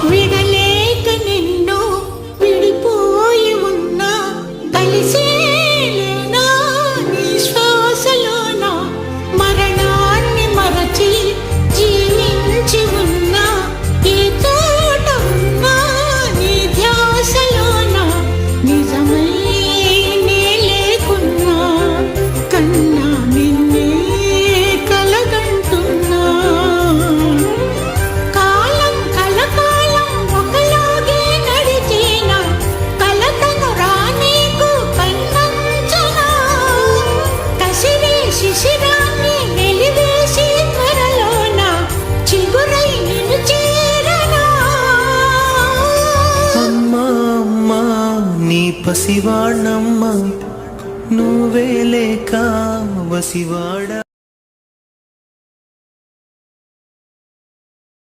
విడలేక నిన్ను విడిపోయి ఉన్నా కలిసేలేనా నీ శ్వాసలోన మరణాన్ని మరచి జీవించి ఉన్నా ఏ చోట ఉన్నా నీ ధ్యాసలోన నిజమై నే లేకున్నా కన్నా నిన్నే కలగంటున్నా కాలం కలకాలం ఒకలాగే నడిచేన కలతను రానీకు కన్నంచనా కసిరే శిశిరాన్ని వెలివేసి త్వరలోన చిగురై నిన్ను చేరనా అమ్మా అమ్మా నీ పసివాణమ్మ నువ్వే లేక వసివాడ